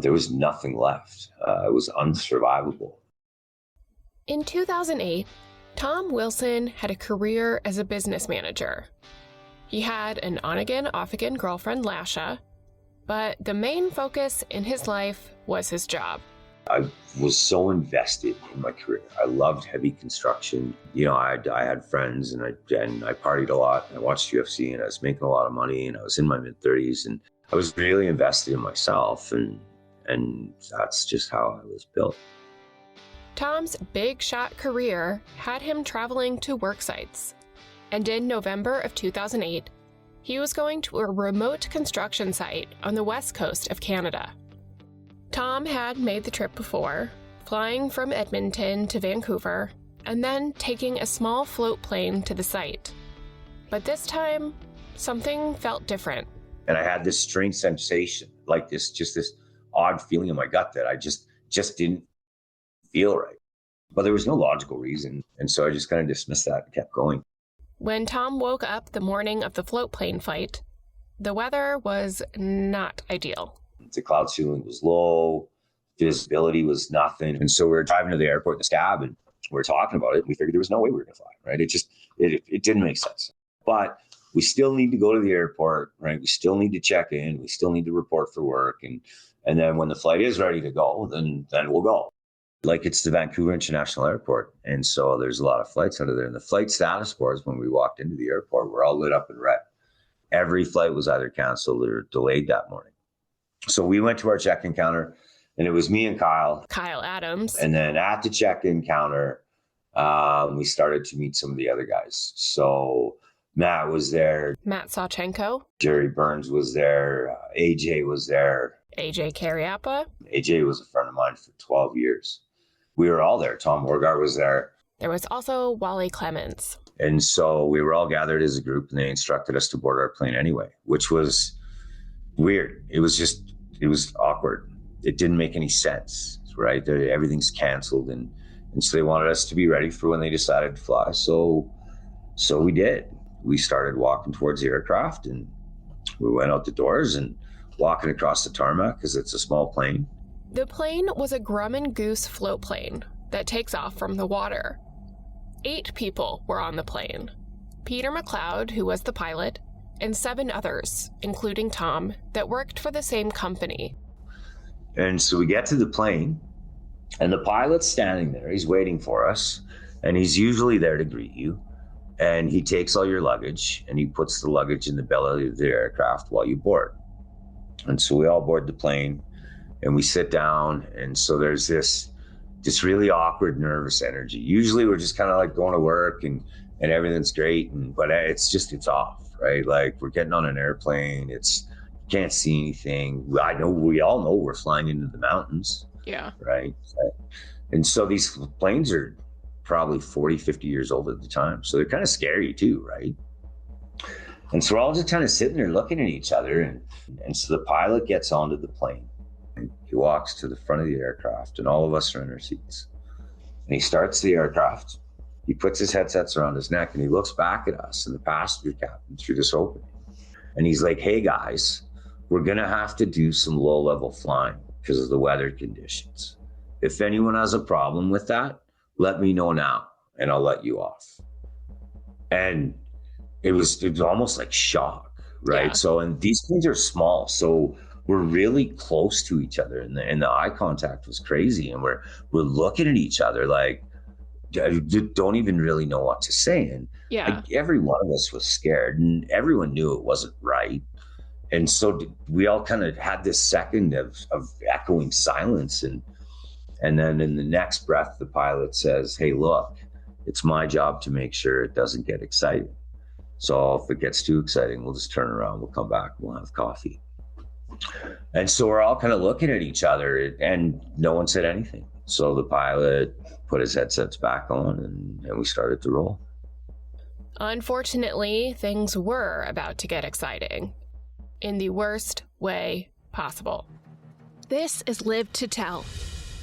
There was nothing left. It was unsurvivable. In 2008, Tom Wilson had a career as a business manager. He had an on-again, off-again girlfriend, Lasha, but the main focus in his life was his job. I was so invested in my career. I loved heavy construction. I had friends and I partied a lot. I watched UFC and I was making a lot of money and I was in my mid-30s and I was really invested in myself and that's just how I was built. Tom's big shot career had him traveling to work sites. And in November of 2008, he was going to a remote construction site on the west coast of Canada. Tom had made the trip before, flying from Edmonton to Vancouver, and then taking a small float plane to the site. But this time, something felt different. And I had this strange sensation, like this odd feeling in my gut that I just didn't feel right. But there was no logical reason. And so I just kind of dismissed that and kept going. When Tom woke up the morning of the float plane flight, the weather was not ideal. The cloud ceiling was low, visibility was nothing. And so we were driving to the airport in the scab and we were talking about it. And we figured there was no way we were going to fly, right? It didn't make sense. But we still need to go to the airport, right? We still need to check in. We still need to report for work. And then when the flight is ready to go, then we'll go. Like it's the Vancouver International Airport. And so there's a lot of flights out of there. And the flight status boards, when we walked into the airport, were all lit up in red. Every flight was either canceled or delayed that morning. So we went to our check-in counter and it was me and Kyle Adams. And then at the check-in counter, we started to meet some of the other guys. So Matt was there. Matt Sawchenko. Jerry Burns was there. AJ was there. AJ Carriappa. AJ was a friend of mine for 12 years. We were all there. Tom Morgar was there. There was also Wally Clements. And so we were all gathered as a group and they instructed us to board our plane anyway, which was weird. It was awkward. It didn't make any sense, right? Everything's canceled. And so they wanted us to be ready for when they decided to fly. So we did. We started walking towards the aircraft and we went out the doors and walking across the tarmac because it's a small plane. The plane was a Grumman Goose float plane that takes off from the water. 8 people were on the plane. Peter McLeod, who was the pilot, and 7 others, including Tom, that worked for the same company. And so we get to the plane, and the pilot's standing there. He's waiting for us, and he's usually there to greet you. And he takes all your luggage, and he puts the luggage in the belly of the aircraft while you board. And so we all board the plane, and we sit down, and so there's this really awkward, nervous energy. Usually we're just kind of like going to work, and everything's great, but it's off, right? Like we're getting on an airplane, you can't see anything. We all know we're flying into the mountains. Yeah. Right. And so these planes are probably 40, 50 years old at the time. So they're kind of scary too, right? And so we're all just kind of sitting there looking at each other. And so the pilot gets onto the plane and he walks to the front of the aircraft and all of us are in our seats. And he starts the aircraft. He puts his headsets around his neck and he looks back at us and the passenger captain through this opening. And he's like, hey guys, we're going to have to do some low level flying because of the weather conditions. If anyone has a problem with that, let me know now and I'll let you off. And it was almost like shock, right? Yeah. So, and these planes are small. So we're really close to each other and the eye contact was crazy. And we're looking at each other like, don't even really know what to say. And like, every one of us was scared and everyone knew it wasn't right. And so we all kind of had this second of echoing silence. And then in the next breath, the pilot says, hey, look, it's my job to make sure it doesn't get exciting. So if it gets too exciting, we'll just turn around, we'll come back, we'll have coffee. And so we're all kind of looking at each other and no one said anything. So the pilot put his headsets back on and we started to roll. Unfortunately, things were about to get exciting in the worst way possible. This is Live to Tell,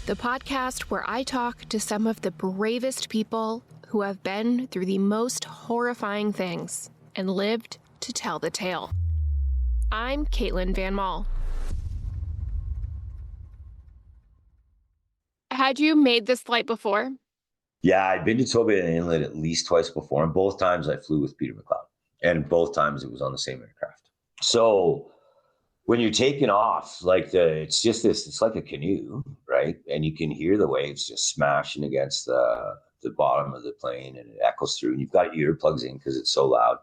the podcast where I talk to some of the bravest people who have been through the most horrifying things and lived to tell the tale. I'm Caitlin Van Mall. Had you made this flight before? Yeah, I'd been to Toba Inlet at least twice before, and both times I flew with Peter McLeod, and both times it was on the same aircraft. So when you're taking off, it's like a canoe, right? And you can hear the waves just smashing against the bottom of the plane, and it echoes through, and you've got earplugs in because it's so loud.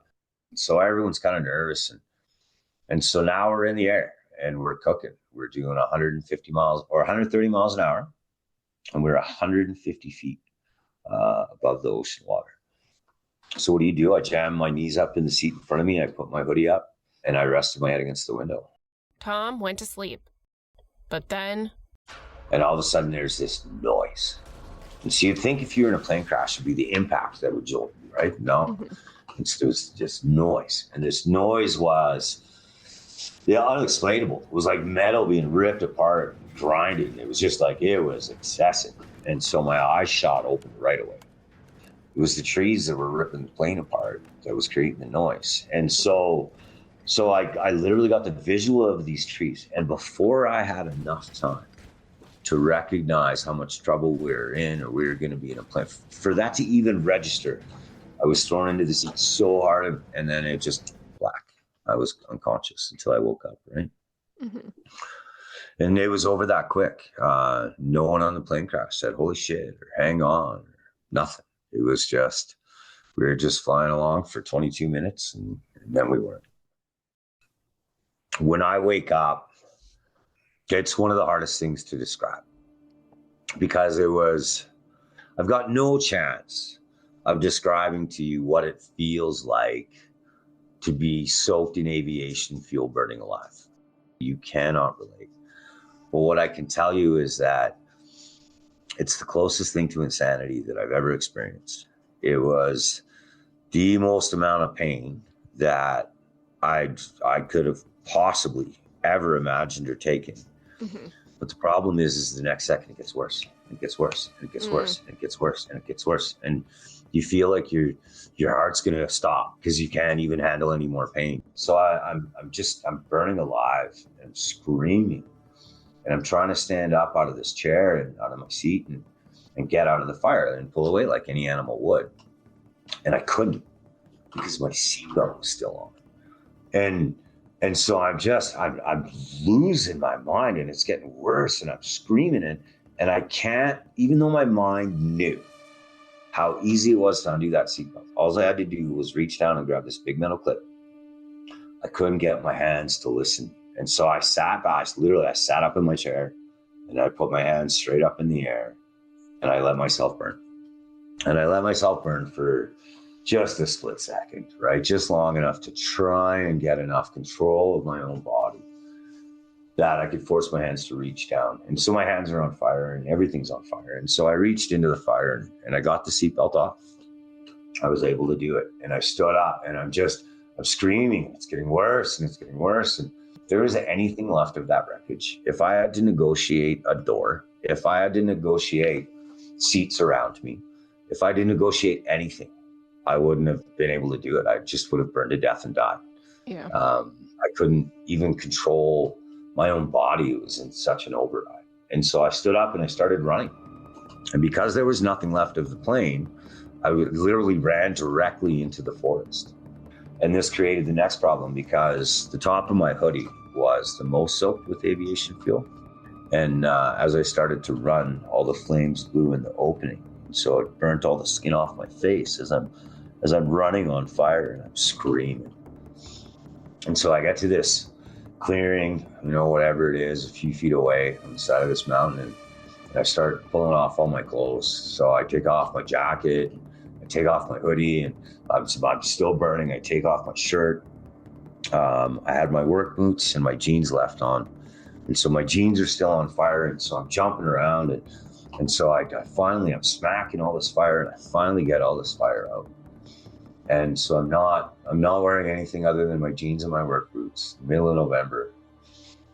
So everyone's kind of nervous, and so now we're in the air and we're cooking. We're doing 150 miles or 130 miles an hour, and we're 150 feet above the ocean water. So what do? I jam my knees up in the seat in front of me. I put my hoodie up and I rested my head against the window. Tom went to sleep. But then... And all of a sudden there's this noise. And so you'd think if you were in a plane crash, it'd be the impact that would jolt you, right? No, It was just noise. And this noise was unexplainable. It was like metal being ripped apart, grinding. It was just like, it was excessive. And so my eyes shot open right away. It was the trees that were ripping the plane apart that was creating the noise. And so I literally got the visual of these trees. And before I had enough time to recognize how much trouble we were in or we were going to be in a plane, for that to even register, I was thrown into the seat so hard, and then it just black. I was unconscious until I woke up, right? Mm-hmm. And it was over that quick. No one on the plane crash said, holy shit, or hang on, or nothing. It was just, we were just flying along for 22 minutes, and then we weren't. When I wake up, it's one of the hardest things to describe, because I've got no chance of describing to you what it feels like to be soaked in aviation fuel burning alive. You cannot relate. But what I can tell you is that it's the closest thing to insanity that I've ever experienced. It was the most amount of pain that I could have possibly ever imagined or taken. Mm-hmm. But the problem is the next second it gets worse. It gets worse, and it gets worse, and it gets worse, and it gets worse. And you feel like your heart's going to stop because you can't even handle any more pain. So I'm burning alive and screaming, and I'm trying to stand up out of this chair and out of my seat and get out of the fire and pull away like any animal would. And I couldn't, because my seatbelt was still on. And so I'm losing my mind, and it's getting worse, and I'm screaming and I can't, even though my mind knew how easy it was to undo that seatbelt. All I had to do was reach down and grab this big metal clip. I couldn't get my hands to listen. And so I sat up in my chair, and I put my hands straight up in the air, and I let myself burn. And I let myself burn for just a split second, right? Just long enough to try and get enough control of my own body that I could force my hands to reach down. And so my hands are on fire and everything's on fire. And so I reached into the fire and I got the seatbelt off. I was able to do it. And I stood up, and I'm screaming. It's getting worse, and it's getting worse. And if there was anything left of that wreckage, if I had to negotiate a door, if I had to negotiate seats around me, if I had to negotiate anything, I wouldn't have been able to do it. I just would have burned to death and died. Yeah. I couldn't even control my own body. It was in such an override. And so I stood up and I started running. And because there was nothing left of the plane, I literally ran directly into the forest. And this created the next problem, because the top of my hoodie was the most soaked with aviation fuel. And as I started to run, all the flames blew in the opening. So it burnt all the skin off my face as I'm running on fire, and I'm screaming. And so I get to this clearing, whatever it is, a few feet away on the side of this mountain, and I start pulling off all my clothes. So I take off my jacket, I take off my hoodie, and I'm still burning. I take off my shirt. I had my work boots and my jeans left on. And so my jeans are still on fire, and so I'm jumping around, and so I'm smacking all this fire, and I finally get all this fire out. And so I'm not wearing anything other than my jeans and my work boots, middle of November.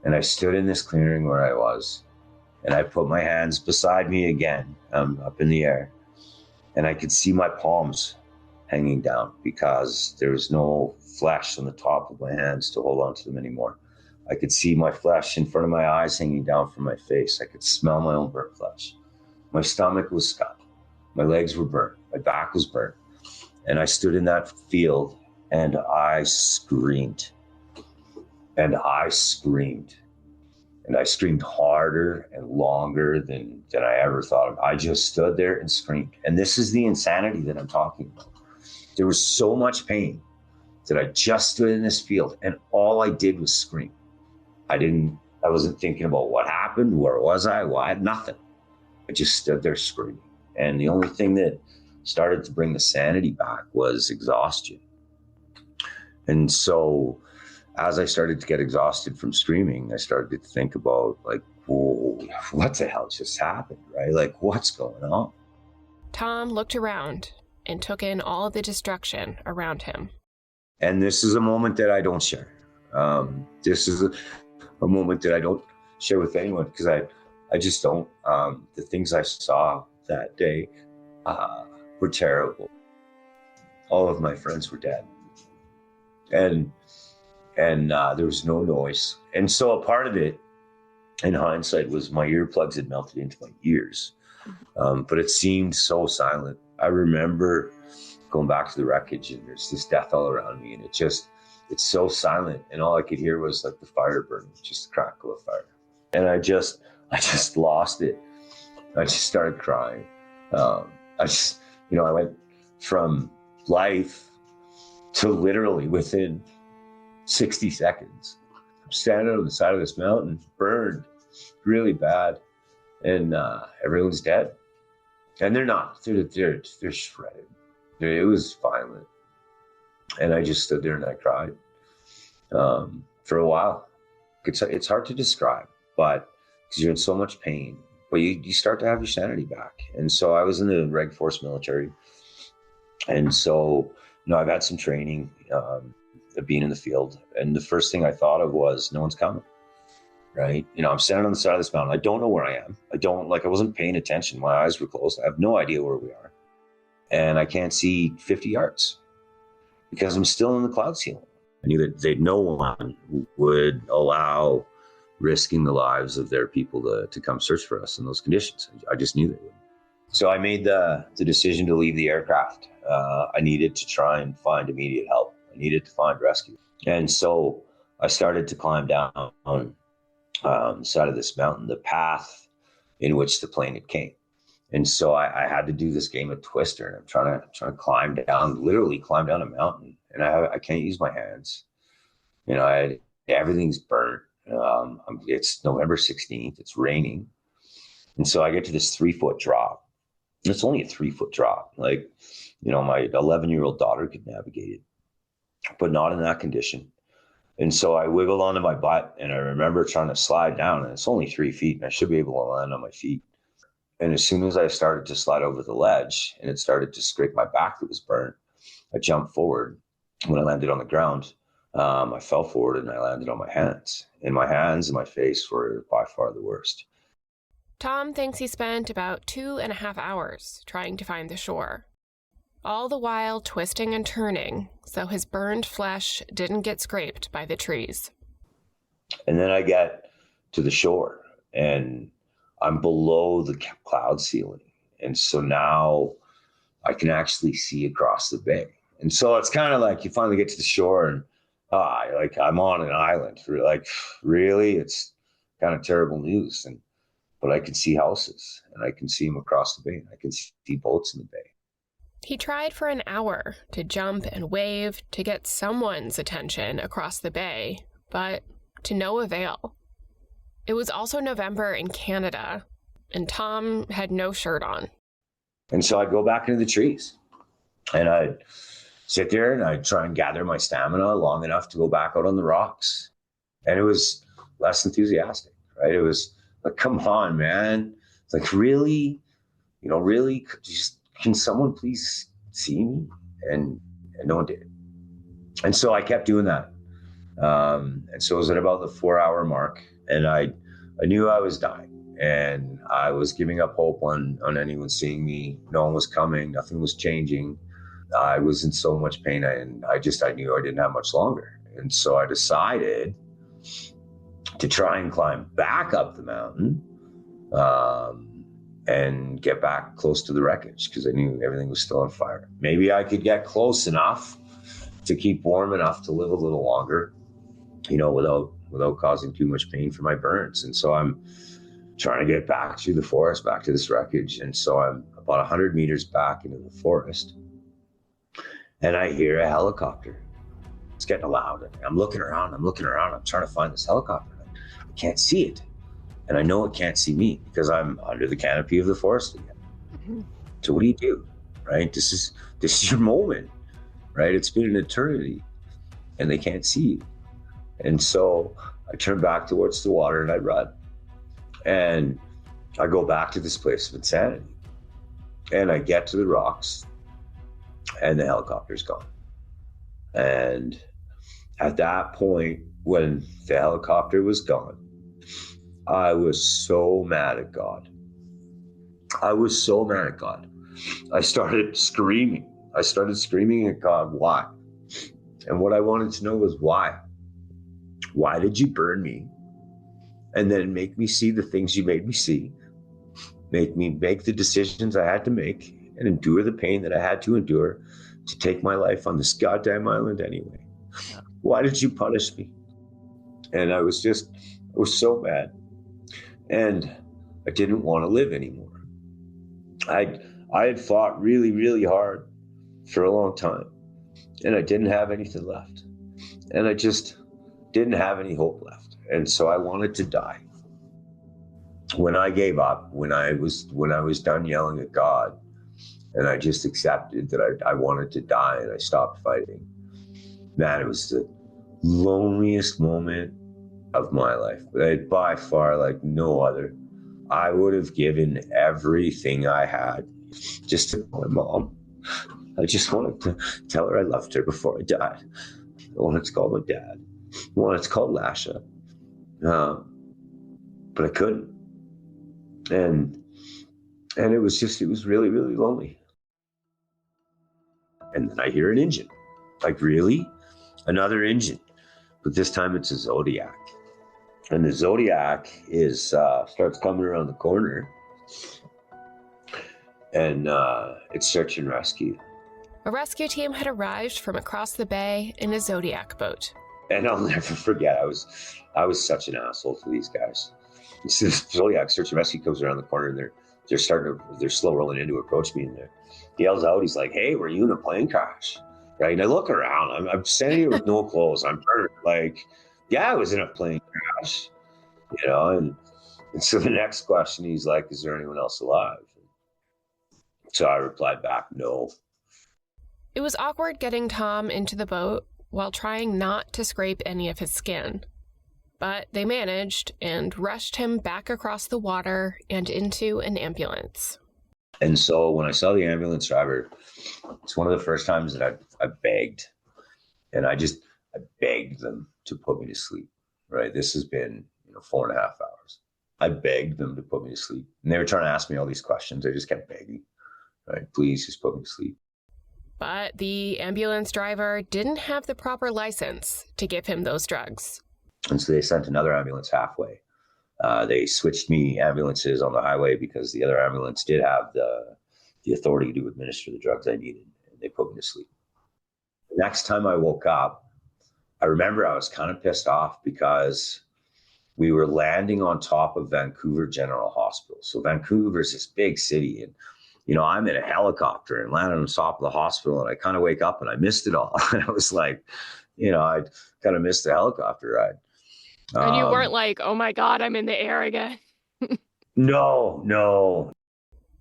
And I stood in this clearing where I was, and I put my hands beside me again, up in the air. And I could see my palms hanging down because there was no flesh on the top of my hands to hold on to them anymore. I could see my flesh in front of my eyes hanging down from my face. I could smell my own burnt flesh. My stomach was stuck. My legs were burnt. My back was burnt. And I stood in that field and I screamed. And I screamed. And I screamed harder and longer than I ever thought of. I just stood there and screamed. And this is the insanity that I'm talking about. There was so much pain that I just stood in this field and all I did was scream. I wasn't thinking about what happened, where was I, why, nothing. I just stood there screaming. And the only thing that started to bring the sanity back was exhaustion. And so as I started to get exhausted from screaming, I started to think about like, whoa, what the hell just happened, right? Like, what's going on? Tom looked around and took in all the destruction around him. And this is a moment that I don't share. This is a moment that I don't share with anyone because I just don't. The things I saw that day were terrible. All of my friends were dead. And there was no noise. And so a part of it, in hindsight, was my earplugs had melted into my ears. But it seemed so silent. I remember going back to the wreckage and there's this death all around me and it's so silent. And all I could hear was like the fire burning, just the crackle of fire. And I just lost it. I just started crying. I went from life to literally within 60 seconds. I'm standing on the side of this mountain, burned really bad, and everyone's dead. And they're not. They're shredded. It was violent. And I just stood there and I cried for a while. It's hard to describe, but because you're in so much pain, but you start to have your sanity back. And so I was in the Reg Force military. And so, I've had some training of being in the field. And the first thing I thought of was, no one's coming, right? I'm standing on the side of this mountain. I don't know where I am. I wasn't paying attention. My eyes were closed. I have no idea where we are. And I can't see 50 yards because I'm still in the cloud ceiling. I knew that no one would allow risking the lives of their people to come search for us in those conditions. I just knew they would. So I made the decision to leave the aircraft. I needed to try and find immediate help. I needed to find rescue. And so I started to climb down the side of this mountain, the path in which the plane had came. And so I had to do this game of Twister, and I'm trying to climb down, literally climb down a mountain, and I can't use my hands. Everything's burnt. It's November 16th. It's raining, and so I get to this 3-foot drop. It's only a 3-foot drop. My 11-year-old daughter could navigate it, but not in that condition. And so I wiggled onto my butt, and I remember trying to slide down, and it's only 3 feet, and I should be able to land on my feet. And as soon as I started to slide over the ledge and it started to scrape my back that was burnt, I jumped forward. When I landed on the ground, I fell forward and I landed on my hands. And my hands and my face were by far the worst. Tom thinks he spent about 2.5 hours trying to find the shore, all the while twisting and turning so his burned flesh didn't get scraped by the trees. And then I get to the shore and I'm below the cloud ceiling. And so now I can actually see across the bay. And so it's kind of like you finally get to the shore and I'm on an island. Really? It's kind of terrible news. But I can see houses and I can see them across the bay. And I can see boats in the bay. He tried for an hour to jump and wave to get someone's attention across the bay, but to no avail. It was also November in Canada, and Tom had no shirt on. And so I'd go back into the trees, and I'd sit there, and I'd try and gather my stamina long enough to go back out on the rocks. And it was less enthusiastic, right? It was like, come on, man. It's like, really? Really? Can someone please see me? And no one did. And so I kept doing that. And so it was at about the 4-hour mark, and I knew I was dying, and I was giving up hope on anyone seeing me. No one was coming. Nothing was changing. I was in so much pain, and I knew I didn't have much longer. And so I decided to try and climb back up the mountain and get back close to the wreckage because I knew everything was still on fire. Maybe I could get close enough to keep warm enough to live a little longer, without causing too much pain for my burns. And so I'm trying to get back through the forest, back to this wreckage. And so I'm about 100 meters back into the forest, and I hear a helicopter. It's getting loud. I'm looking around. I'm trying to find this helicopter. I can't see it. And I know it can't see me because I'm under the canopy of the forest again. Mm-hmm. So what do? Right? This is your moment, right? It's been an eternity and they can't see you. And so I turn back towards the water and I run. And I go back to this place of insanity. And I get to the rocks and the helicopter's gone. And at that point, when the helicopter was gone, I was so mad at God. I started screaming at God, why? And what I wanted to know was why? Why did you burn me? And then make me see the things you made me see. Make me make the decisions I had to make and endure the pain that I had to endure to take my life on this goddamn island anyway. Why did you punish me? And I was so mad. And I didn't want to live anymore. I had fought really, really hard for a long time, and I didn't have anything left. And I just didn't have any hope left. And so I wanted to die. When I gave up, when I was done yelling at God, and I just accepted that I wanted to die and I stopped fighting, man, it was the loneliest moment of my life, by far like no other. I would have given everything I had just to my mom. I just wanted to tell her I loved her before I died. I wanted to call my dad. I wanted to call Lasha. But I couldn't. And it was really, really lonely. And then I hear an engine. Like, really? Another engine. But this time it's a Zodiac. And the Zodiac starts coming around the corner, and it's search and rescue. A rescue team had arrived from across the bay in a Zodiac boat. And I'll never forget, I was such an asshole to these guys. This Zodiac search and rescue comes around the corner, and they're slow rolling in to approach me, and he yells out, he's like, "Hey, were you in a plane crash?" Right? And I look around, I'm standing here with no clothes, I'm burnt, like, yeah, I was in a plane crash, and so the next question, he's like, "Is there anyone else alive?" So I replied back, "No." It was awkward getting Tom into the boat while trying not to scrape any of his skin. But they managed and rushed him back across the water and into an ambulance. And so when I saw the ambulance driver, it's one of the first times that I begged. And I begged them to put me to sleep, right? This has been 4.5 hours. I begged them to put me to sleep. And they were trying to ask me all these questions. I just kept begging, right? Please just put me to sleep. But the ambulance driver didn't have the proper license to give him those drugs. And so they sent another ambulance halfway. They switched me ambulances on the highway because the other ambulance did have the authority to administer the drugs I needed. And they put me to sleep. The next time I woke up, I remember I was kind of pissed off because we were landing on top of Vancouver General Hospital. So Vancouver is this big city, and I'm in a helicopter and landed on top of the hospital, and I kind of wake up and I missed it all. And I was like, I kind of missed the helicopter ride. And you weren't like, "Oh my God, I'm in the air again." No.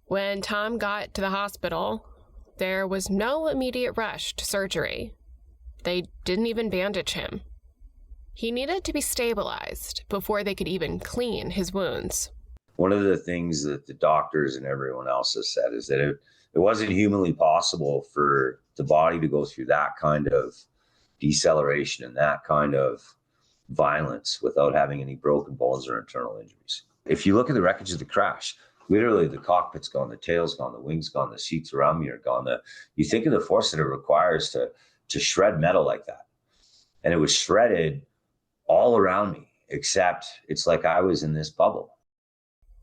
When Tom got to the hospital, there was no immediate rush to surgery. They didn't even bandage him. He needed to be stabilized before they could even clean his wounds. One of the things that the doctors and everyone else has said is that it wasn't humanly possible for the body to go through that kind of deceleration and that kind of violence without having any broken bones or internal injuries. If you look at the wreckage of the crash, literally the cockpit's gone, the tail's gone, the wing's gone, the seats around me are gone. You think of the force that it requires to shred metal like that. And it was shredded all around me, except it's like I was in this bubble.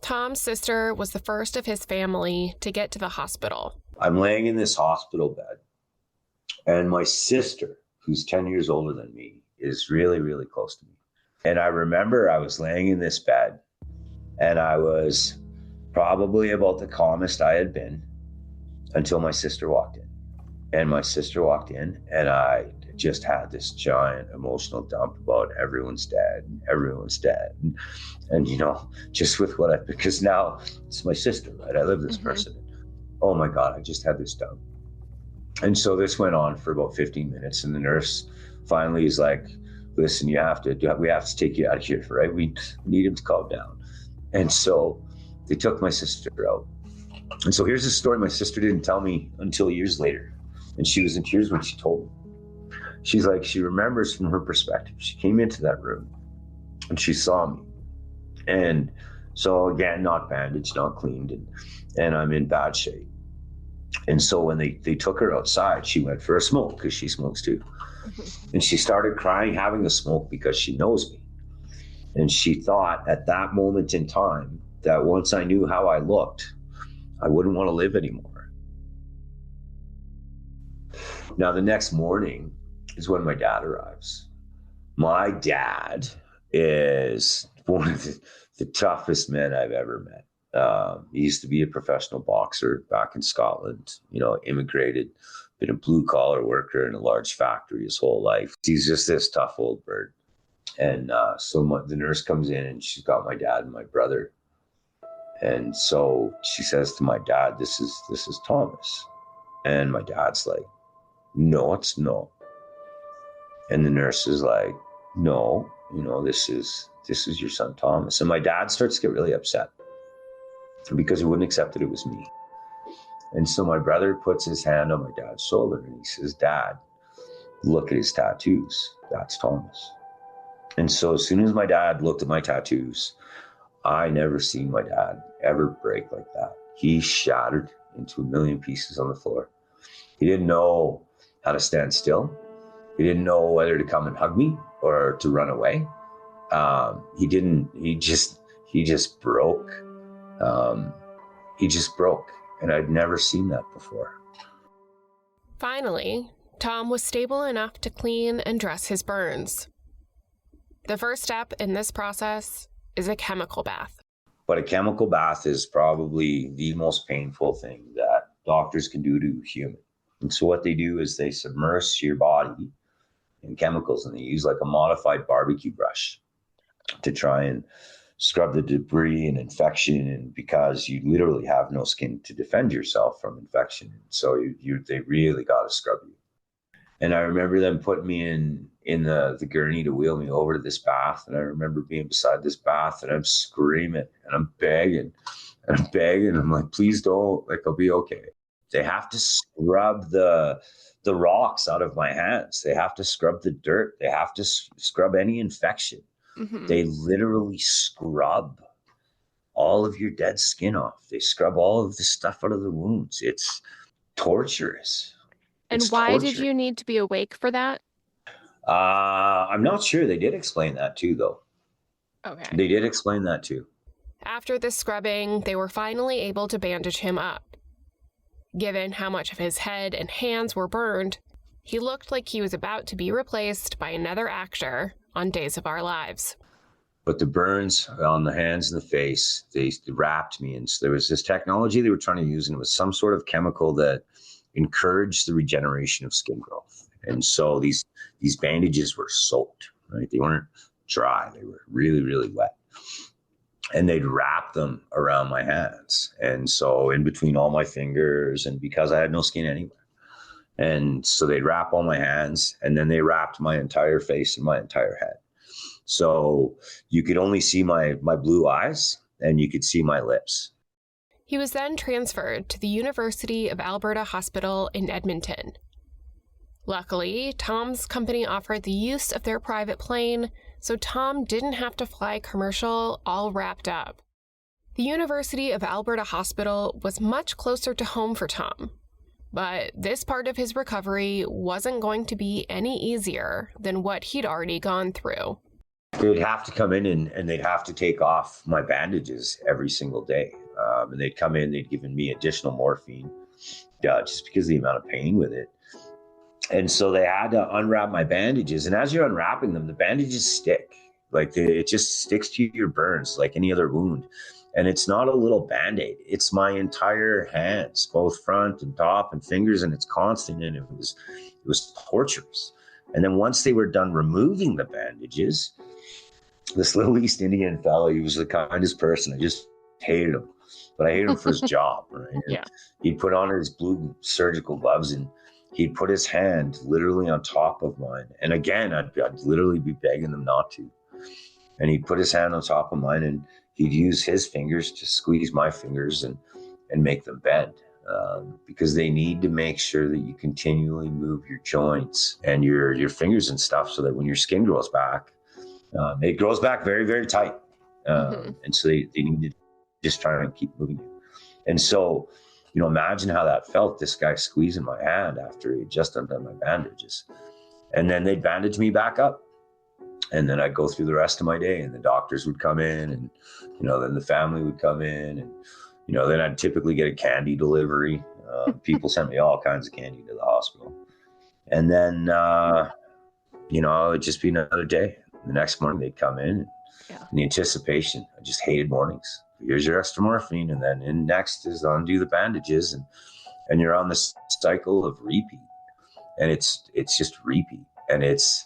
Tom's sister was the first of his family to get to the hospital. I'm laying in this hospital bed, and my sister, who's 10 years older than me, is really, really close to me. And I remember I was laying in this bed, and I was probably about the calmest I had been until my sister walked in. And my sister walked in, and I just had this giant emotional dump about everyone's dead, everyone's dead. And you know, just with because now it's my sister, right? I live with this person. Oh my God, I just had this dump. And so this went on for about 15 minutes. And the nurse finally is like, listen, we have to take you out of here, right? We need him to calm down. And so they took my sister out. And so here's a story my sister didn't tell me until years later. And she was in tears when she told me. She's like, she remembers from her perspective. She came into that room and she saw me. And so again, not bandaged, not cleaned, and I'm in bad shape. And so when they took her outside, she went for a smoke because she smokes too. And she started crying, having a smoke because she knows me. And she thought at that moment in time that once I knew how I looked, I wouldn't want to live anymore. Now, the next morning is when my dad arrives. My dad is one of the toughest men I've ever met. He used to be a professional boxer back in Scotland, you know, immigrated, been a blue collar worker in a large factory his whole life. He's just this tough old bird. And the nurse comes in and she's got my dad and my brother. And so she says to my dad, this is Thomas. And my dad's like, no, it's no. And the nurse is like, no, you know, this is your son Thomas. And my dad starts to get really upset because he wouldn't accept that it was me. And so my brother puts his hand on my dad's shoulder and he says, Dad, look at his tattoos. That's Thomas. And so as soon as my dad looked at my tattoos, I never seen my dad ever break like that. He shattered into a million pieces on the floor. He didn't know how to stand still. He didn't know whether to come and hug me or to run away. He just broke. He just broke. And I'd never seen that before. Finally, Tom was stable enough to clean and dress his burns. The first step in this process is a chemical bath. But a chemical bath is probably the most painful thing that doctors can do to a human. And so what they do is they submerge your body in chemicals, and they use like a modified barbecue brush to try and scrub the debris and infection, and because you literally have no skin to defend yourself from infection. So they really got to scrub you. And I remember them putting me in the gurney to wheel me over to this bath. And I remember being beside this bath and I'm screaming and I'm begging. I'm like, please don't, like, I'll be okay. They have to scrub the rocks out of my hands. They have to scrub the dirt. They have to scrub any infection. Mm-hmm. They literally scrub all of your dead skin off. They scrub all of the stuff out of the wounds. It's torturous. And why did you need to be awake for that? I'm not sure. They did explain that too, though. Okay. They did explain that too. After the scrubbing, they were finally able to bandage him up. Given how much of his head and hands were burned, he looked like he was about to be replaced by another actor on Days of Our Lives. But the burns on the hands and the face, they wrapped me. And so there was this technology they were trying to use, and it was some sort of chemical that encouraged the regeneration of skin growth. And so these bandages were soaked, right? They weren't dry. They were really, really wet. And they'd wrap them around my hands. And so in between all my fingers, and because I had no skin anywhere. And so they'd wrap all my hands, and then they wrapped my entire face and my entire head. So you could only see my blue eyes, and you could see my lips. He was then transferred to the University of Alberta Hospital in Edmonton. Luckily, Tom's company offered the use of their private plane, so Tom didn't have to fly commercial all wrapped up. The University of Alberta Hospital was much closer to home for Tom, but this part of his recovery wasn't going to be any easier than what he'd already gone through. They'd have to come in and they'd have to take off my bandages every single day. And they'd come in, they'd given me additional morphine, just because of the amount of pain with it. And so they had to unwrap my bandages. And as you're unwrapping them, the bandages stick. It just sticks to your burns like any other wound. And it's not a little Band-Aid. It's my entire hands, both front and top and fingers, and it's constant. And it was torturous. And then once they were done removing the bandages, this little East Indian fellow, he was the kindest person. I just hated him. But I hated him for his job, right? Yeah. He'd put on his blue surgical gloves and he'd put his hand literally on top of mine. And again, I'd literally be begging them not to. And he'd put his hand on top of mine and he'd use his fingers to squeeze my fingers and make them bend. Because they need to make sure that you continually move your joints and your fingers and stuff so that when your skin grows back, it grows back very, very tight. And so they need to just try and keep moving you. And so, imagine how that felt, this guy squeezing my hand after he just undone my bandages. And then they'd bandage me back up. And then I'd go through the rest of my day and the doctors would come in and, then the family would come in and, then I'd typically get a candy delivery. People sent me all kinds of candy to the hospital. And then, it would just be another day. The next morning they'd come in and the anticipation. I just hated mornings. Here's your extra morphine. And then next is undo the bandages and you're on this cycle of repeat. And it's just repeat. And it's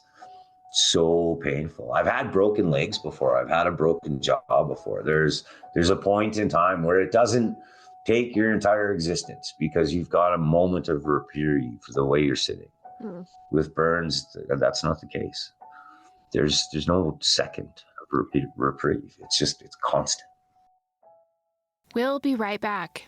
so painful. I've had broken legs before. I've had a broken jaw before. There's a point in time where it doesn't take your entire existence because you've got a moment of reprieve for the way you're sitting. With burns, that's not the case. There's no second of reprieve. It's constant. We'll be right back.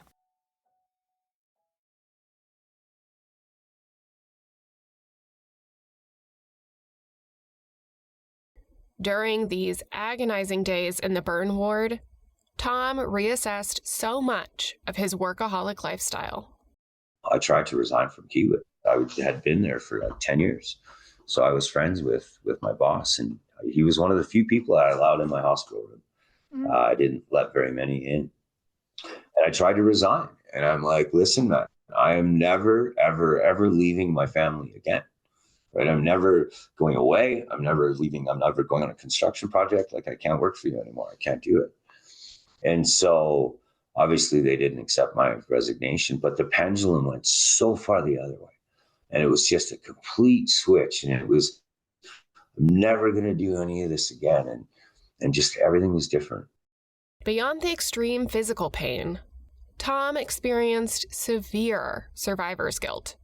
During these agonizing days in the burn ward, Tom reassessed so much of his workaholic lifestyle. I tried to resign from Kiewit. I had been there for 10 years. So I was friends with my boss, and he was one of the few people I allowed in my hospital room. I didn't let very many in. And I tried to resign. And I'm like, listen, man, I am never, ever, ever leaving my family again. Right? I'm never going away. I'm never leaving. I'm never going on a construction project. Like, I can't work for you anymore. I can't do it. And so obviously they didn't accept my resignation, but the pendulum went so far the other way. And it was just a complete switch. And it was, I'm never going to do any of this again. And just everything was different. Beyond the extreme physical pain, Tom experienced severe survivor's guilt.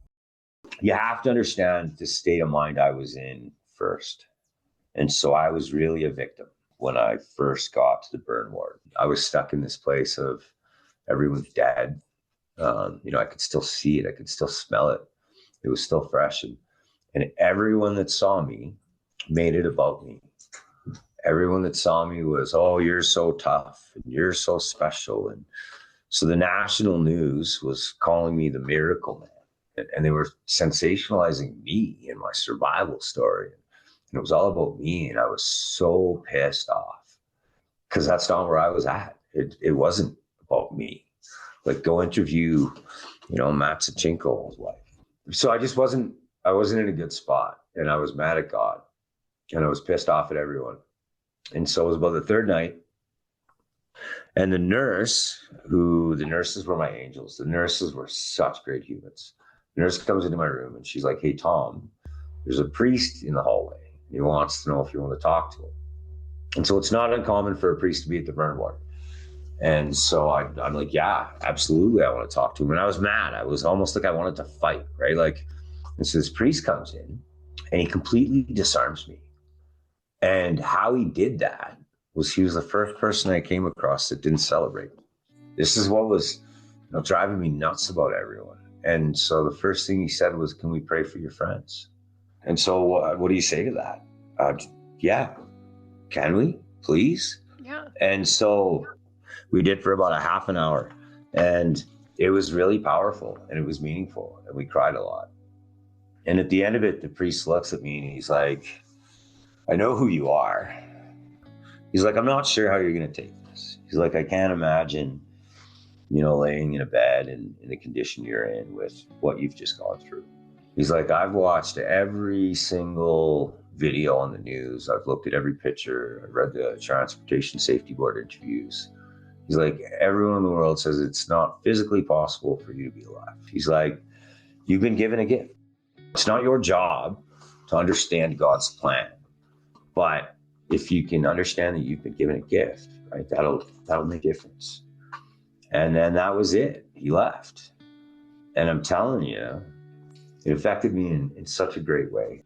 You have to understand the state of mind I was in first. And so I was really a victim when I first got to the burn ward. I was stuck in this place of everyone's dead. I could still see it. I could still smell it. It was still fresh. And everyone that saw me made it about me. Everyone that saw me was, oh, you're so tough and you're so special. And so the national news was calling me the miracle man. And they were sensationalizing me and my survival story. And it was all about me. And I was so pissed off because that's not where I was at. It wasn't about me. Like, go interview, Matt Sachinko's wife. So I wasn't in a good spot, and I was mad at God, and I was pissed off at everyone. And so it was about the third night, and the nurses were my angels. The nurses were such great humans. The nurse comes into my room and she's like, hey, Tom, there's a priest in the hallway. He wants to know if you want to talk to him. And so it's not uncommon for a priest to be at the burn ward. And so I'm like, yeah, absolutely. I want to talk to him. And I was mad. I was almost like I wanted to fight, right? And so this priest comes in and he completely disarms me. And how he did that was he was the first person I came across that didn't celebrate. This is what was driving me nuts about everyone. And so the first thing he said was, can we pray for your friends? And so what do you say to that? Yeah. Can we, please? Yeah. And so we did for about a half an hour, and it was really powerful and it was meaningful, and we cried a lot. And at the end of it, the priest looks at me and he's like, I know who you are. He's like, I'm not sure how you're going to take this. He's like, I can't imagine, laying in a bed in the condition you're in with what you've just gone through. He's like, I've watched every single video on the news. I've looked at every picture. I've read the Transportation Safety Board interviews. He's like, everyone in the world says it's not physically possible for you to be alive. He's like, you've been given a gift. It's not your job to understand God's plan. But if you can understand that you've been given a gift, right, that'll make a difference. And then that was it. He left. And I'm telling you, it affected me in such a great way.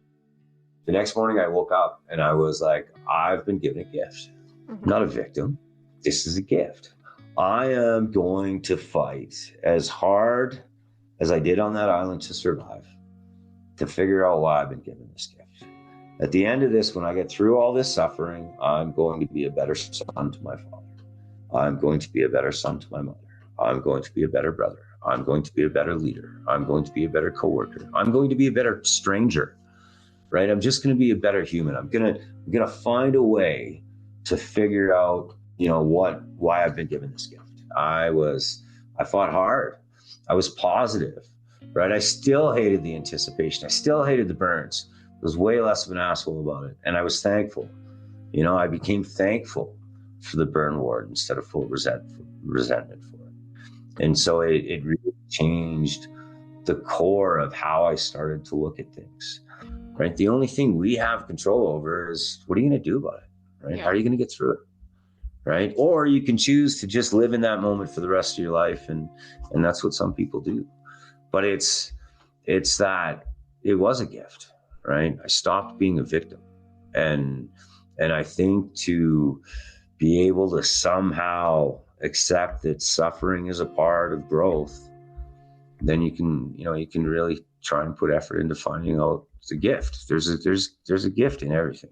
The next morning I woke up and I was like, I've been given a gift. Mm-hmm. Not a victim. This is a gift. I am going to fight as hard as I did on that island to survive, to figure out why I've been given this gift. At the end of this, when I get through all this suffering, I'm going to be a better son to my father. I'm going to be a better son to my mother. I'm going to be a better brother. I'm going to be a better leader. I'm going to be a better coworker. I'm going to be a better stranger, right? I'm just going to be a better human. I'm going to find a way to figure out, why I've been given this gift. I fought hard. I was positive, right? I still hated the anticipation. I still hated the burns. I was way less of an asshole about it. And I was thankful. I became thankful for the burn ward instead of full resentment for it. And so it really changed the core of how I started to look at things, right? The only thing we have control over is, what are you going to do about it, right? Yeah. How are you going to get through it, right? Or you can choose to just live in that moment for the rest of your life. And that's what some people do. But it's that it was a gift, right? I stopped being a victim. And I think to be able to somehow accept that suffering is a part of growth, then you can really try and put effort into finding out the gift. There's a gift in everything.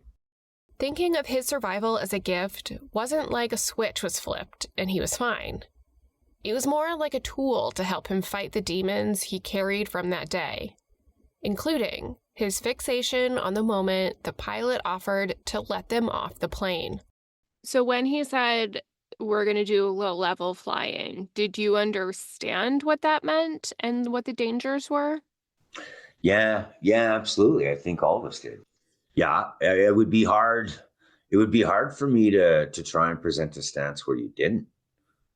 Thinking of his survival as a gift wasn't like a switch was flipped and he was fine. It was more like a tool to help him fight the demons he carried from that day, including his fixation on the moment the pilot offered to let them off the plane. So when he said, we're going to do low-level flying, did you understand what that meant and what the dangers were? Yeah, absolutely. I think all of us did. Yeah, it would be hard. It would be hard for me to try and present a stance where you didn't,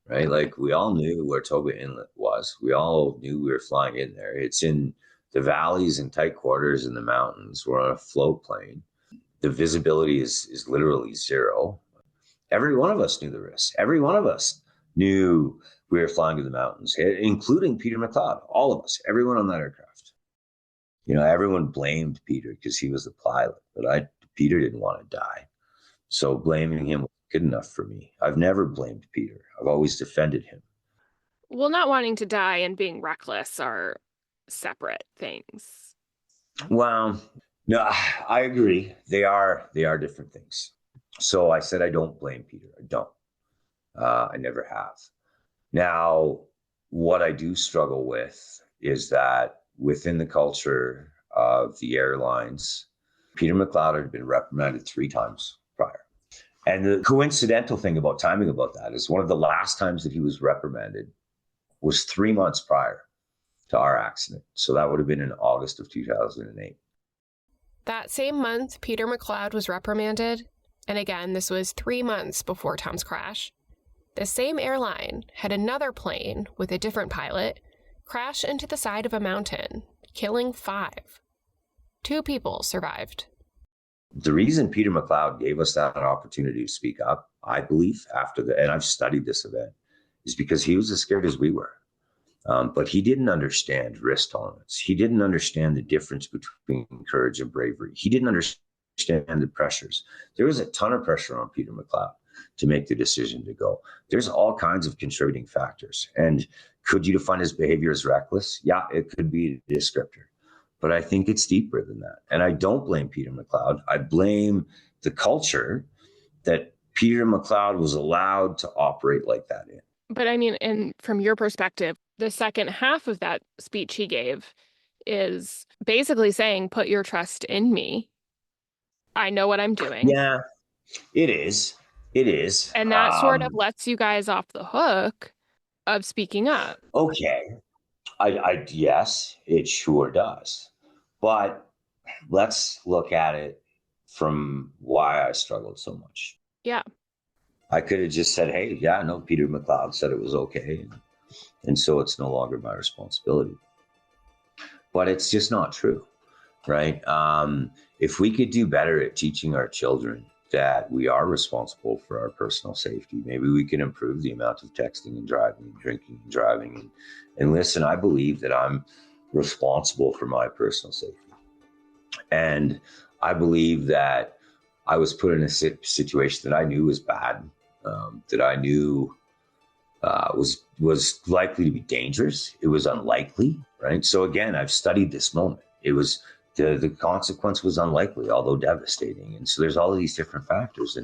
right? Like, we all knew where Toba Inlet was. We all knew we were flying in there. It's in the valleys and tight quarters in the mountains. We're on a floatplane. The visibility is literally zero. Every one of us knew the risks. Every one of us knew we were flying to the mountains, including Peter McLeod. All of us, everyone on that aircraft. Everyone blamed Peter because he was the pilot, but Peter didn't want to die. So blaming him was good enough for me. I've never blamed Peter. I've always defended him. Well, not wanting to die and being reckless are separate things. Well, no, I agree. They are different things. So I said, I don't blame Peter. I don't. I never have. Now, what I do struggle with is that within the culture of the airlines, Peter McLeod had been reprimanded 3 times prior. And the coincidental thing about timing about that is one of the last times that he was reprimanded was 3 months prior to our accident. So that would have been in August of 2008. That same month, Peter McLeod was reprimanded. And again, this was 3 months before Tom's crash. The same airline had another plane with a different pilot crash into the side of a mountain, killing 5. 2 people survived. The reason Peter McLeod gave us that opportunity to speak up, I believe, and I've studied this event, is because he was as scared as we were. But he didn't understand risk tolerance. He didn't understand the difference between courage and bravery. He didn't understand the pressures. There was a ton of pressure on Peter McLeod to make the decision to go. There's all kinds of contributing factors. And could you define his behavior as reckless? Yeah, it could be a descriptor. But I think it's deeper than that. And I don't blame Peter McLeod. I blame the culture that Peter McLeod was allowed to operate like that in. But I mean, and from your perspective, the second half of that speech he gave is basically saying, put your trust in me. I know what I'm doing. Yeah, it is. It is. And that sort of lets you guys off the hook of speaking up. Okay. Yes, it sure does. But let's look at it from why I struggled so much. Yeah. I could have just said, hey, yeah, no, Peter McLeod said it was okay. And so it's no longer my responsibility. But it's just not true, right? If we could do better at teaching our children that we are responsible for our personal safety, maybe we can improve the amount of texting and driving and drinking and driving. And listen, I believe that I'm responsible for my personal safety. And I believe that I was put in a situation that I knew was bad, that I knew was likely to be dangerous. It was unlikely, right? So again, I've studied this moment. It was the consequence was unlikely, although devastating. And so there's all of these different factors.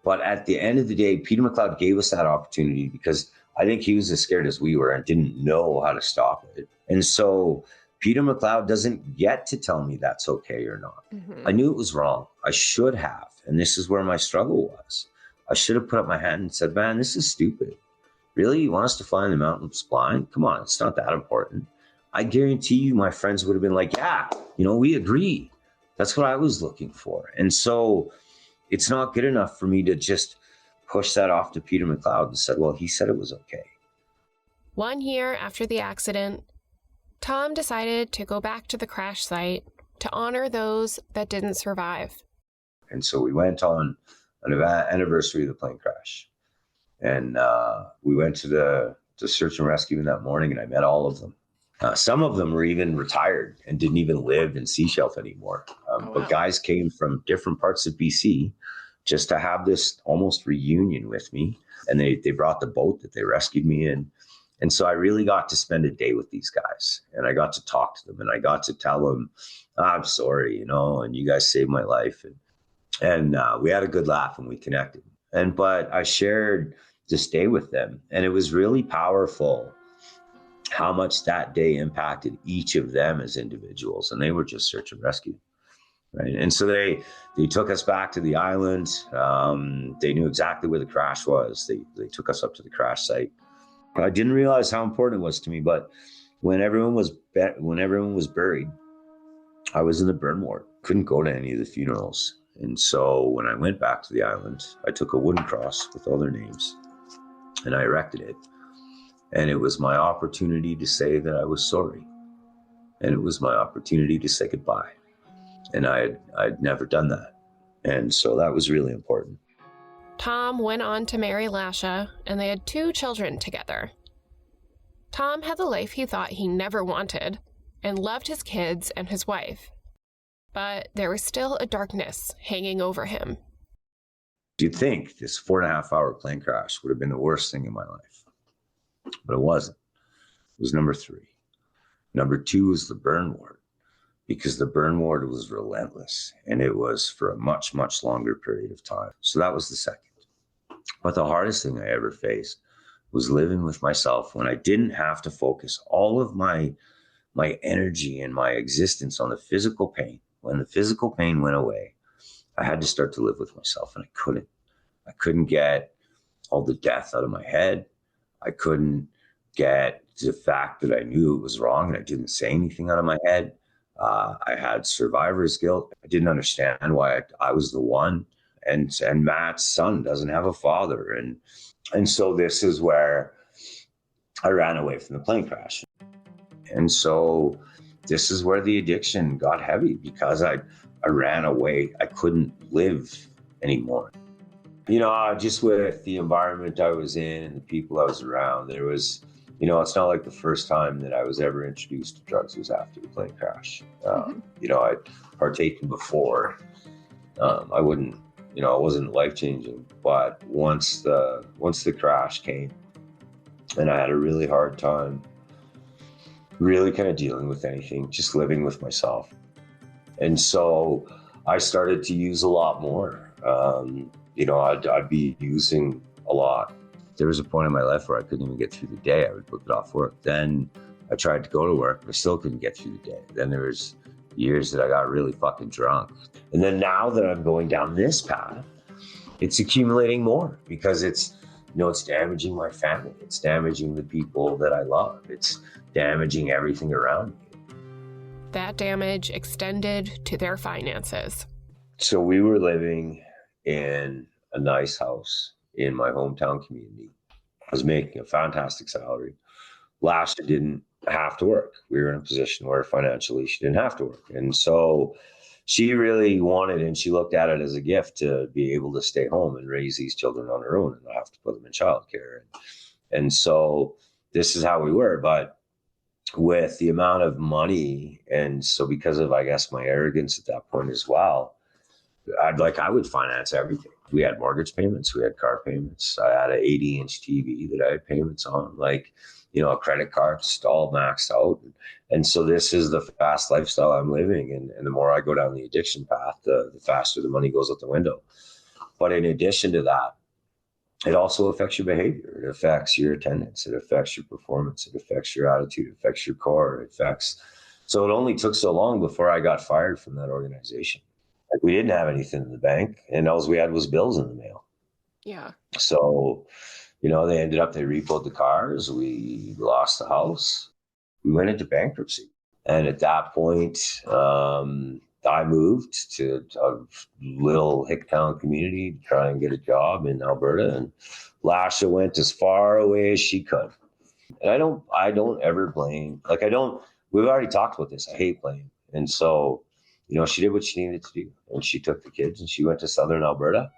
But at the end of the day, Peter McLeod gave us that opportunity because I think he was as scared as we were and didn't know how to stop it. And so Peter McLeod doesn't get to tell me that's okay or not. Mm-hmm. I knew it was wrong. I should have. And this is where my struggle was. I should have put up my hand and said, man, this is stupid. Really? You want us to fly in the mountains blind? Come on, it's not that important. I guarantee you my friends would have been like, yeah, we agree. That's what I was looking for. And so it's not good enough for me to just push that off to Peter McLeod and said, well, he said it was okay. 1 year after the accident, Tom decided to go back to the crash site to honor those that didn't survive. And so we went on an anniversary of the plane crash. And we went to the search and rescue in that morning, and I met all of them. Some of them were even retired and didn't even live in Sea Shelf anymore. But guys came from different parts of BC just to have this almost reunion with me. And they brought the boat that they rescued me in. And so I really got to spend a day with these guys, and I got to talk to them, and I got to tell them, I'm sorry, and you guys saved my life. And we had a good laugh and we connected. But I shared this day with them, and it was really powerful how much that day impacted each of them as individuals. And they were just search and rescue. Right. And so they took us back to the island. They knew exactly where the crash was. They took us up to the crash site. I didn't realize how important it was to me, but when everyone was buried, I was in the burn ward. Couldn't go to any of the funerals. And so when I went back to the island, I took a wooden cross with all their names and I erected it. And it was my opportunity to say that I was sorry. And it was my opportunity to say goodbye. And I'd never done that. And so that was really important. Tom went on to marry Lasha, and they had 2 children together. Tom had the life he thought he never wanted, and loved his kids and his wife. But there was still a darkness hanging over him. You'd think this 4.5-hour plane crash would have been the worst thing in my life. But it wasn't. It was number 3. Number 2 was the burn ward, because the burn ward was relentless, and it was for a much, much longer period of time. So that was the second. But the hardest thing I ever faced was living with myself when I didn't have to focus all of my energy and my existence on the physical pain. When the physical pain went away, I had to start to live with myself, and I couldn't. I couldn't get all the death out of my head. I couldn't get the fact that I knew it was wrong and I didn't say anything out of my head. I had survivor's guilt. I didn't understand why I was the one. And Matt's son doesn't have a father. And so this is where I ran away from the plane crash. And so this is where the addiction got heavy, because I ran away. I couldn't live anymore. Just with the environment I was in and the people I was around, there was, it's not like the first time that I was ever introduced to drugs was after the plane crash. I'd partaken before. I wouldn't, it wasn't life-changing. But once the crash came, and I had a really hard time really kind of dealing with anything, just living with myself. And so I started to use a lot more. I'd be using a lot. There was a point in my life where I couldn't even get through the day. I would book it off work. Then I tried to go to work, but I still couldn't get through the day. Then there was years that I got really fucking drunk. And then now that I'm going down this path, it's accumulating more because it's, it's damaging my family. It's damaging the people that I love. It's damaging everything around me. That damage extended to their finances. So we were living in a nice house in my hometown community. I was making a fantastic salary. Lasha didn't have to work. We were in a position where financially she didn't have to work. And so she really wanted, and she looked at it as a gift to be able to stay home and raise these children on her own and not have to put them in childcare. And so this is how we were. But with the amount of money, and so because of, I guess, my arrogance at that point as well, I would finance everything. We had mortgage payments, we had car payments. I had an 80-inch TV that I had payments on, a credit card, just all maxed out. And so this is the fast lifestyle I'm living. And the more I go down the addiction path, the faster the money goes out the window. But in addition to that, it also affects your behavior. It affects your attendance. It affects your performance. It affects your attitude. It affects your core. So it only took so long before I got fired from that organization. Like, we didn't have anything in the bank, and all we had was bills in the mail. Yeah. So, they repoed the cars. We lost the house. We went into bankruptcy. And at that point, I moved to a little Hicktown community to try and get a job in Alberta. And Lasha went as far away as she could. And I don't ever blame. We've already talked about this. I hate blame. And so, she did what she needed to do, and she took the kids and she went to Southern Alberta,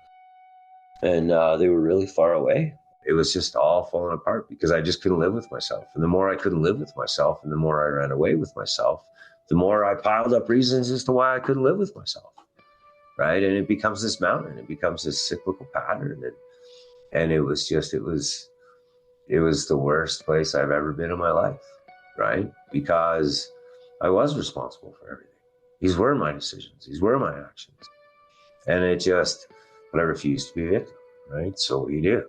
and they were really far away. It was just all falling apart because I just couldn't live with myself. And the more I couldn't live with myself and the more I ran away with myself, the more I piled up reasons as to why I couldn't live with myself. Right. And it becomes this mountain. It becomes this cyclical pattern. And it was the worst place I've ever been in my life. Right. Because I was responsible for everything. These were my decisions. These were my actions. And I refused to be a victim, right? So what do?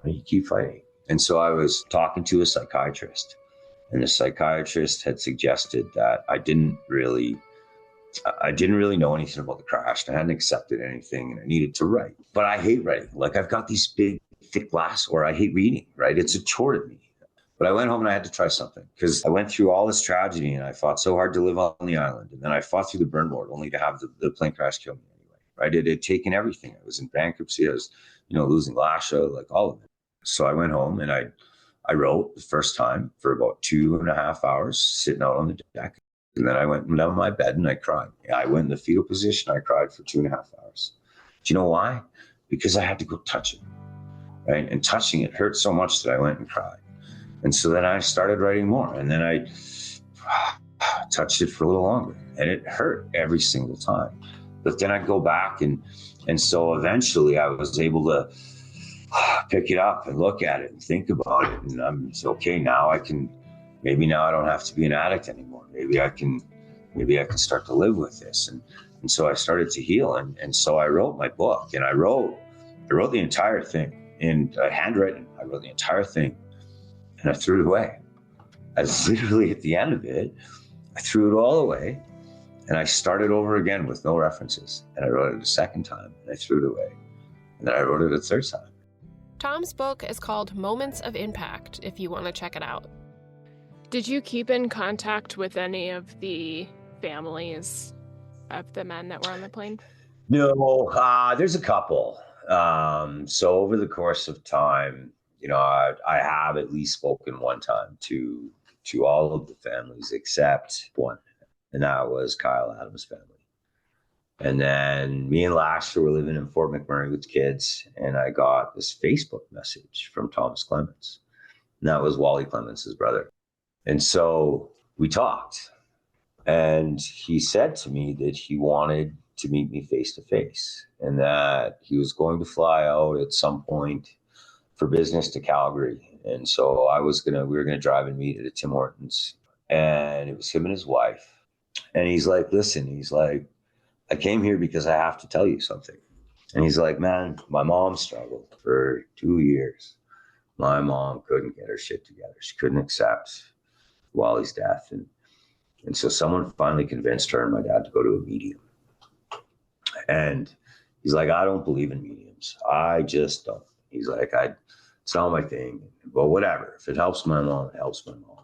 You keep fighting. And so I was talking to a psychiatrist, and the psychiatrist had suggested that I didn't really know anything about the crash. I hadn't accepted anything, and I needed to write. But I hate writing. I've got these big, thick blasts, or I hate reading, right? It's a chore to me. But I went home and I had to try something because I went through all this tragedy and I fought so hard to live on the island. And then I fought through the burn board only to have the plane crash kill me anyway, right? It had taken everything. I was in bankruptcy. I was, losing Lasha, all of it. So I went home and I wrote the first time for about 2.5 hours sitting out on the deck. And then I went down my bed and I cried. I went in the fetal position. I cried for 2.5 hours. Do you know why? Because I had to go touch it, right? And touching it hurt so much that I went and cried. And so then I started writing more, and then I touched it for a little longer, and it hurt every single time. But then I'd go back, and so eventually I was able to pick it up and look at it and think about it. And I'm okay now. Maybe now I don't have to be an addict anymore. Maybe I can start to live with this. And so I started to heal, and so I wrote my book, and I wrote the entire thing in handwritten. I wrote the entire thing. And I threw it away. I was literally at the end of it. I threw it all away, and I started over again with no references. And I wrote it a second time, and I threw it away. And then I wrote it a third time. Tom's book is called Moments of Impact, if you want to check it out. Did you keep in contact with any of the families of the men that were on the plane? No, there's a couple. So over the course of time, I have at least spoken one time to all of the families except one, and that was Kyle Adams' family. And then me and Lasha were living in Fort McMurray with kids, and I got this Facebook message from Thomas Clements, and that was Wally Clements' brother. And so we talked, and he said to me that he wanted to meet me face to face, and that he was going to fly out at some point for business to Calgary. And so we were gonna drive and meet at Tim Hortons, and it was him and his wife. And he's like, listen, he's like, I came here because I have to tell you something. And he's like, man, my mom struggled for 2 years. My mom couldn't get her shit together. She couldn't accept Wally's death. And so someone finally convinced her and my dad to go to a medium. And He's like, I don't believe in mediums. I just don't. He's like, it's not my thing, but whatever. If it helps my mom, it helps my mom.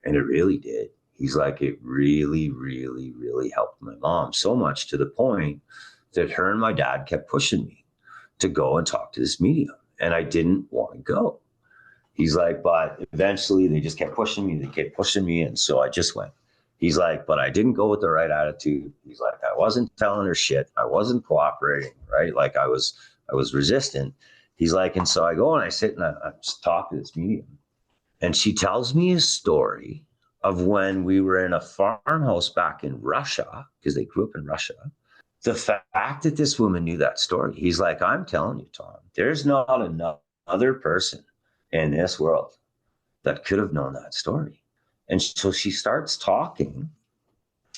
And it really did. He's like, it really, really, really helped my mom, so much to the point that her and my dad kept pushing me to go and talk to this medium. And I didn't want to go. He's like, but eventually they just kept pushing me. They kept pushing me. And so I just went. He's like, but I didn't go with the right attitude. He's like, I wasn't telling her shit. I wasn't cooperating, right? Like I was resistant. He's like, and so I go and I sit and I just talk to this medium. And she tells me a story of when we were in a farmhouse back in Russia, because they grew up in Russia. The fact that this woman knew that story, he's like, I'm telling you, Tom, there's not another person in this world that could have known that story. And so she starts talking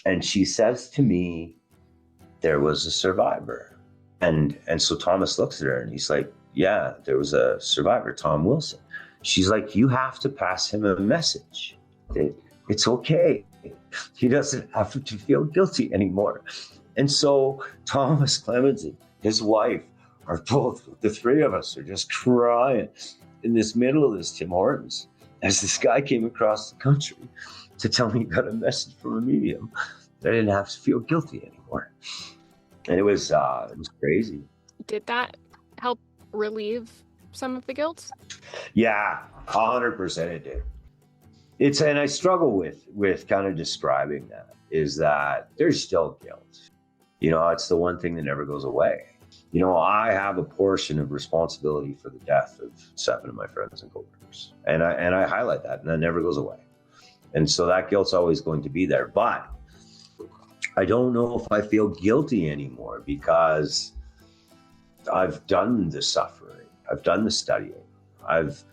and she says to me, there was a survivor. And so Thomas looks at her and he's like, yeah, there was a survivor, Tom Wilson. She's like, you have to pass him a message. It's okay. He doesn't have to feel guilty anymore. And so Thomas Clemens and his wife are both, the three of us are just crying in this middle of this Tim Hortons as this guy came across the country to tell me he got a message from a medium that I didn't have to feel guilty anymore. And it was crazy. Did that help relieve some of the guilt? Yeah, 100% it did. And I struggle with kind of describing that, is that there's still guilt. You know, it's the one thing that never goes away. You know, I have a portion of responsibility for the death of 7 of my friends and coworkers. And I highlight that, and that never goes away. And so that guilt's always going to be there. But I don't know if I feel guilty anymore because I've done the suffering. I've done the studying. I've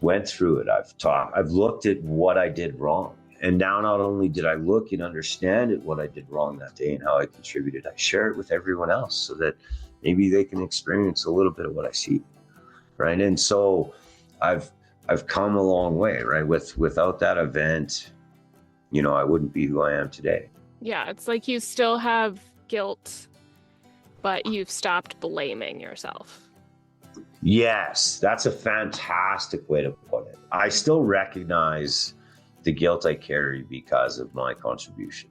went through it. I've taught. I've looked at what I did wrong. And now not only did I look and understand what I did wrong that day and how I contributed, I share it with everyone else so that maybe they can experience a little bit of what I see, right? And so I've come a long way, right? Without that event, you know, I wouldn't be who I am today. Yeah, it's like you still have guilt, but you've stopped blaming yourself. Yes, that's a fantastic way to put it. I still recognize the guilt I carry because of my contribution,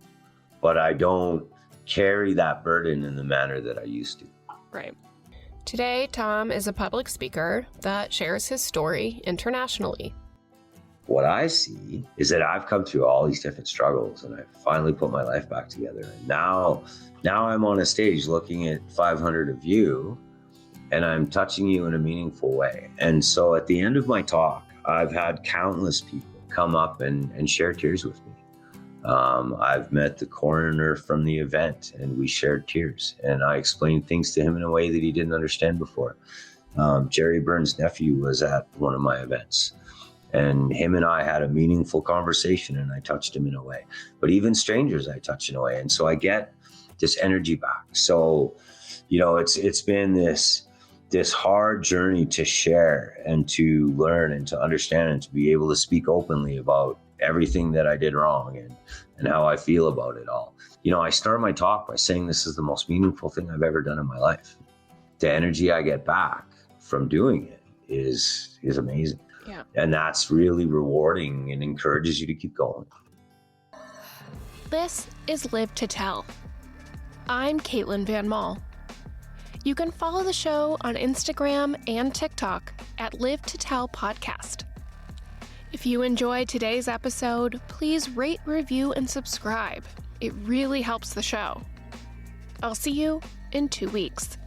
but I don't carry that burden in the manner that I used to. Right. Today, Tom is a public speaker that shares his story internationally. What I see is that I've come through all these different struggles and I finally put my life back together. And now I'm on a stage looking at 500 of you and I'm touching you in a meaningful way. And so at the end of my talk, I've had countless people come up and share tears with me. I've met the coroner from the event and we shared tears and I explained things to him in a way that he didn't understand before. Jerry Burns' nephew was at one of my events and him and I had a meaningful conversation and I touched him in a way, but even strangers I touch in a way. And so I get this energy back. So, you know, it's been this hard journey to share and to learn and to understand and to be able to speak openly about everything that I did wrong and how I feel about it all. You know, I start my talk by saying this is the most meaningful thing I've ever done in my life. The energy I get back from doing it is amazing. Yeah. And that's really rewarding and encourages you to keep going. This is Live to Tell. I'm Caitlin Van Mall. You can follow the show on Instagram and TikTok at Live to Tell Podcast. If you enjoyed today's episode, please rate, review, and subscribe. It really helps the show. I'll see you in 2 weeks.